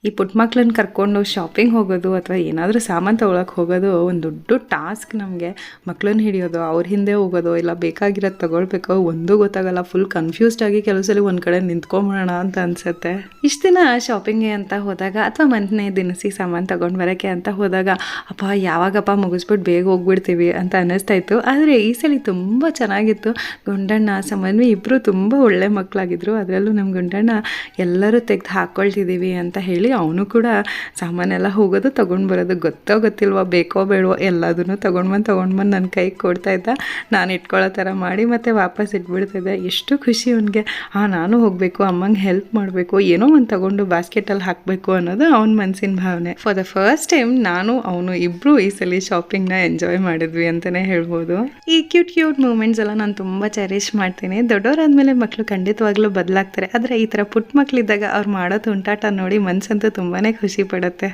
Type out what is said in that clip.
ಈ ಪುಟ್ಟ ಮಕ್ಳನ್ನ ಕರ್ಕೊಂಡು ಶಾಪಿಂಗ್ ಹೋಗೋದು ಅಥವಾ ಏನಾದರೂ ಸಾಮಾನು ತೊಗೊಳಕ್ಕೆ ಹೋಗೋದು ಒಂದು ದೊಡ್ಡ ಟಾಸ್ಕ್ ನಮಗೆ. ಮಕ್ಳನ್ನ ಹಿಡಿಯೋದು, ಅವ್ರ ಹಿಂದೆ ಹೋಗೋದು, ಇಲ್ಲ ಬೇಕಾಗಿರೋದು ತೊಗೊಳ್ಬೇಕು ಒಂದೂ ಗೊತ್ತಾಗಲ್ಲ. ಫುಲ್ ಕನ್ಫ್ಯೂಸ್ಡ್ ಆಗಿ ಕೆಲವು ಸಲ ಒಂದು ಕಡೆ ನಿಂತ್ಕೊಂಬಿಡೋಣ ಅಂತ ಅನಿಸುತ್ತೆ. ಇಷ್ಟು ದಿನ ಶಾಪಿಂಗ್ಗೆ ಅಂತ ಹೋದಾಗ ಅಥವಾ ಮನೆ ದಿನಸಿ ಸಾಮಾನು ತೊಗೊಂಡು ಬರೋಕ್ಕೆ ಅಂತ ಹೋದಾಗ ಅಪ್ಪ ಯಾವಾಗಪ್ಪ ಮುಗಿಸ್ಬಿಟ್ಟು ಬೇಗ ಹೋಗ್ಬಿಡ್ತೀವಿ ಅಂತ ಅನ್ನಿಸ್ತಾ ಇತ್ತು. ಆದರೆ ಈ ಸಲ ತುಂಬ ಚೆನ್ನಾಗಿತ್ತು. ಗುಂಡಣ್ಣ ಸಮನ್ವಿ ಇಬ್ಬರು ತುಂಬ ಒಳ್ಳೆ ಮಕ್ಕಳಾಗಿದ್ದರು. ಅದರಲ್ಲೂ ನಮ್ಮ ಗುಂಡಣ್ಣ ಎಲ್ಲರೂ ತೆಗೆದು ಹಾಕ್ಕೊಳ್ತಿದ್ದೀವಿ ಅಂತ ಹೇಳಿ ಅವನು ಕೂಡ ಸಾಮಾನೆಲ್ಲ ಹೋಗೋದು ತೊಗೊಂಡು ಬರೋದು, ಗೊತ್ತಿಲ್ವ ಬೇಕೋ ಬೇಡವೋ ಎಲ್ಲದನ್ನು ತೊಗೊಂಡ್ಬಂದು ನನ್ನ ಕೈಗೆ ಕೊಡ್ತಾ ಇದ್ದ. ನಾನು ಇಟ್ಕೊಳ್ಳೋ ಥರ ಮಾಡಿ ಮತ್ತೆ ವಾಪಸ್ ಇಟ್ಬಿಡ್ತಿದ್ದೆ. ಎಷ್ಟು ಖುಷಿ ಅವನಿಗೆ. ನಾನು ಹೋಗಬೇಕು, ಅಮ್ಮಂಗೆ ಹೆಲ್ಪ್ ಮಾಡಬೇಕು, ಏನೋ ಒಂದು ತೊಗೊಂಡು ಬಾಸ್ಕೆಟಲ್ಲಿ ಹಾಕಬೇಕು ಅನ್ನೋದು ಅವನ ಮನಸ್ಸಿನ ಭಾವನೆ. ಫಾರ್ ದ ಫಸ್ಟ್ ಟೈಮ್ ನಾನು ಅವನು ಇಬ್ಬರು ಈ ಸಲ ಶಾಪಿಂಗ್ನ ಎಂಜಾಯ್ ಮಾಡಿದ್ವಿ ಅಂತಲೇ ಹೇಳ್ಬೋದು. ಈ ಕ್ಯೂಟ್ ಮೂಮೆಂಟ್ಸ್ ಎಲ್ಲ ನಾನು ತುಂಬ ಚೆರಿಷ್ ಮಾಡ್ತೀನಿ. ದೊಡ್ಡವರಾದ್ಮೇಲೆ ಮಕ್ಕಳು ಖಂಡಿತವಾಗ್ಲೂ ಬದಲಾಗ್ತಾರೆ. ಆದರೆ ಈ ಥರ ಪುಟ್ಟ ಮಕ್ಕಳಿದ್ದಾಗ ಅವ್ರು ಮಾಡೋ ತುಂಟಾಟ ನೋಡಿ ಮನಸ್ಸಂತೂ ತುಂಬಾ ಖುಷಿ ಪಡುತ್ತೆ.